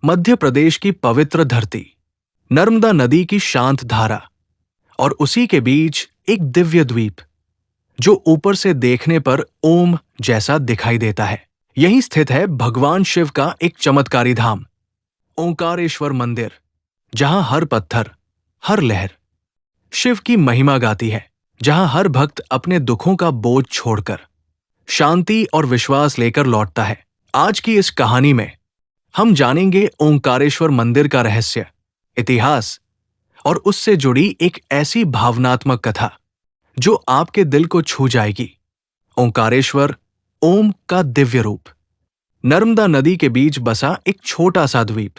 मध्य प्रदेश की पवित्र धरती, नर्मदा नदी की शांत धारा और उसी के बीच एक दिव्य द्वीप जो ऊपर से देखने पर ओम जैसा दिखाई देता है। यहीं स्थित है भगवान शिव का एक चमत्कारी धाम, ओंकारेश्वर मंदिर, जहां हर पत्थर, हर लहर शिव की महिमा गाती है, जहां हर भक्त अपने दुखों का बोझ छोड़कर शांति और विश्वास लेकर लौटता है। आज की इस कहानी में हम जानेंगे ओंकारेश्वर मंदिर का रहस्य, इतिहास और उससे जुड़ी एक ऐसी भावनात्मक कथा जो आपके दिल को छू जाएगी। ओंकारेश्वर, ओम का दिव्य रूप। नर्मदा नदी के बीच बसा एक छोटा सा द्वीप,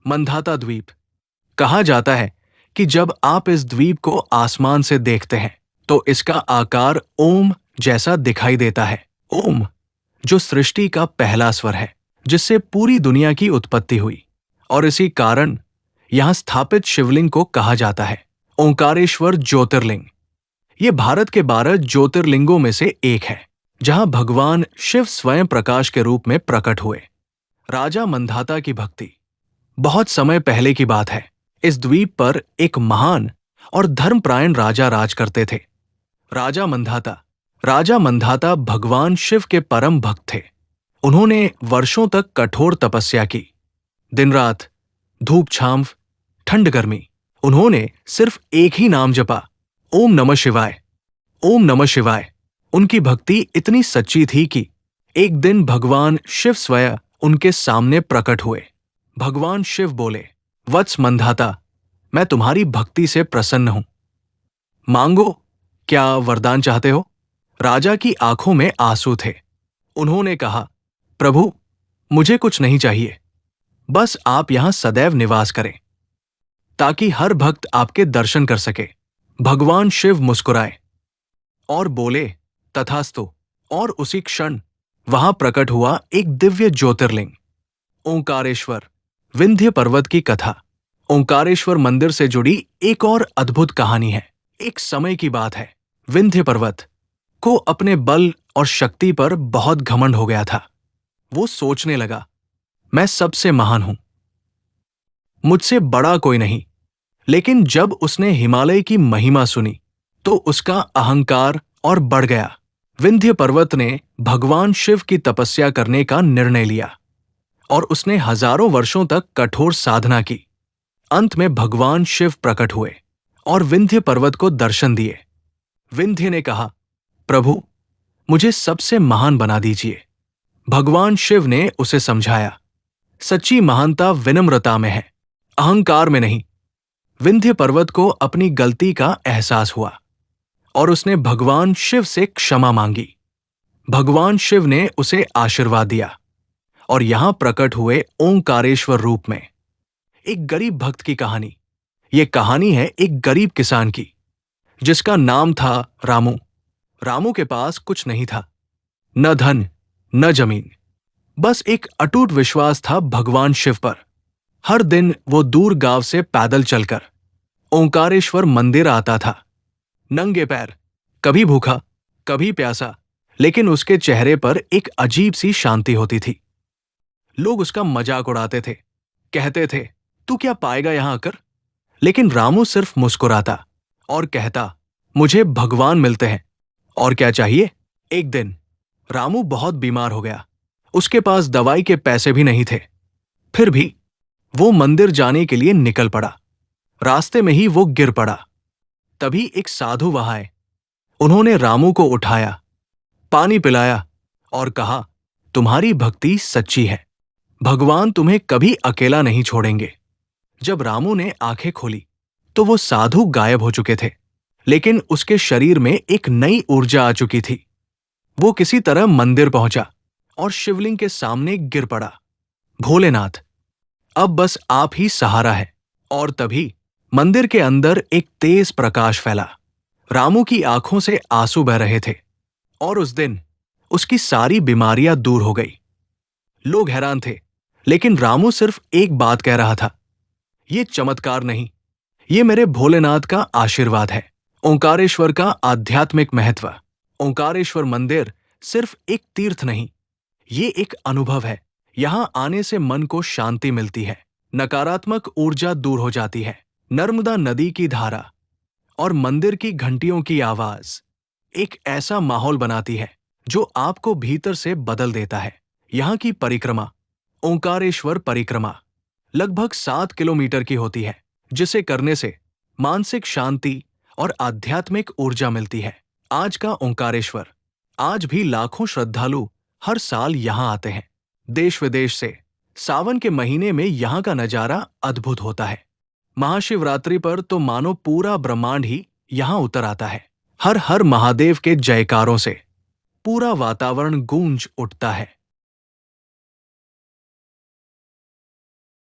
मंधाता द्वीप। कहा जाता है कि जब आप इस द्वीप को आसमान से देखते हैं तो इसका आकार ओम जैसा दिखाई देता है। ओम, जो सृष्टि का पहला स्वर है जिससे पूरी दुनिया की उत्पत्ति हुई, और इसी कारण यहां स्थापित शिवलिंग को कहा जाता है ओंकारेश्वर ज्योतिर्लिंग। ये भारत के 12 ज्योतिर्लिंगों में से एक है, जहां भगवान शिव स्वयं प्रकाश के रूप में प्रकट हुए। राजा मंधाता की भक्ति। बहुत समय पहले की बात है। इस द्वीप पर एक महान और धर्मपरायण राजा राज करते थे। राजा मंधाता भगवान शिव के परम भक्त थे। उन्होंने वर्षों तक कठोर तपस्या की। दिन रात, धूप छांव, ठंड गर्मी, उन्होंने सिर्फ एक ही नाम जपा, ओम नमः शिवाय, ओम नमः शिवाय। उनकी भक्ति इतनी सच्ची थी कि एक दिन भगवान शिव स्वयं उनके सामने प्रकट हुए। भगवान शिव बोले, वत्स मंधाता, मैं तुम्हारी भक्ति से प्रसन्न हूं। मांगो, क्या वरदान चाहते हो? राजा की आंखों में आंसू थे। उन्होंने कहा, प्रभु, मुझे कुछ नहीं चाहिए, बस आप यहां सदैव निवास करें ताकि हर भक्त आपके दर्शन कर सके। भगवान शिव मुस्कुराए और बोले, तथास्तु। और उसी क्षण वहां प्रकट हुआ एक दिव्य ज्योतिर्लिंग, ओंकारेश्वर। विंध्य पर्वत की कथा। ओंकारेश्वर मंदिर से जुड़ी एक और अद्भुत कहानी है। एक समय की बात है, विंध्य पर्वत को अपने बल और शक्ति पर बहुत घमंड हो गया था। वो सोचने लगा, मैं सबसे महान हूं, मुझसे बड़ा कोई नहीं। लेकिन जब उसने हिमालय की महिमा सुनी तो उसका अहंकार और बढ़ गया। विंध्य पर्वत ने भगवान शिव की तपस्या करने का निर्णय लिया और उसने हजारों वर्षों तक कठोर साधना की। अंत में भगवान शिव प्रकट हुए और विंध्य पर्वत को दर्शन दिए। विंध्य ने कहा, प्रभु, मुझे सबसे महान बना दीजिए। भगवान शिव ने उसे समझाया, सच्ची महानता विनम्रता में है, अहंकार में नहीं। विंध्य पर्वत को अपनी गलती का एहसास हुआ और उसने भगवान शिव से क्षमा मांगी। भगवान शिव ने उसे आशीर्वाद दिया और यहां प्रकट हुए ओंकारेश्वर रूप में। एक गरीब भक्त की कहानी। यह कहानी है एक गरीब किसान की, जिसका नाम था रामू। रामू के पास कुछ नहीं था, न धन न जमीन, बस एक अटूट विश्वास था भगवान शिव पर। हर दिन वो दूर गांव से पैदल चलकर ओंकारेश्वर मंदिर आता था, नंगे पैर, कभी भूखा कभी प्यासा, लेकिन उसके चेहरे पर एक अजीब सी शांति होती थी। लोग उसका मजाक उड़ाते थे, कहते थे, तू क्या पाएगा यहां आकर? लेकिन रामू सिर्फ मुस्कुराता और कहता, मुझे भगवान मिलते हैं, और क्या चाहिए? एक दिन रामू बहुत बीमार हो गया। उसके पास दवाई के पैसे भी नहीं थे। फिर भी वो मंदिर जाने के लिए निकल पड़ा। रास्ते में ही वो गिर पड़ा। तभी एक साधु वहां आए। उन्होंने रामू को उठाया, पानी पिलाया और कहा, तुम्हारी भक्ति सच्ची है, भगवान तुम्हें कभी अकेला नहीं छोड़ेंगे। जब रामू ने आंखें खोली तो वो साधु गायब हो चुके थे, लेकिन उसके शरीर में एक नई ऊर्जा आ चुकी थी। वो किसी तरह मंदिर पहुंचा और शिवलिंग के सामने गिर पड़ा। भोलेनाथ, अब बस आप ही सहारा है। और तभी मंदिर के अंदर एक तेज प्रकाश फैला। रामू की आंखों से आंसू बह रहे थे और उस दिन उसकी सारी बीमारियां दूर हो गई। लोग हैरान थे, लेकिन रामू सिर्फ एक बात कह रहा था, ये चमत्कार नहीं, ये मेरे भोलेनाथ का आशीर्वाद है। ओंकारेश्वर का आध्यात्मिक महत्व। ओंकारेश्वर मंदिर सिर्फ एक तीर्थ नहीं, ये एक अनुभव है। यहाँ आने से मन को शांति मिलती है, नकारात्मक ऊर्जा दूर हो जाती है। नर्मदा नदी की धारा और मंदिर की घंटियों की आवाज एक ऐसा माहौल बनाती है जो आपको भीतर से बदल देता है। यहाँ की परिक्रमा, ओंकारेश्वर परिक्रमा, लगभग 7 किलोमीटर की होती है, जिसे करने से मानसिक शांति और आध्यात्मिक ऊर्जा मिलती है। आज का ओंकारेश्वर, आज भी लाखों श्रद्धालु हर साल यहाँ आते हैं। देश विदेश से सावन के महीने में यहाँ का नजारा अद्भुत होता है। महाशिवरात्रि पर तो मानो पूरा ब्रह्मांड ही यहाँ उतर आता है। हर हर महादेव के जयकारों से पूरा वातावरण गूंज उठता है।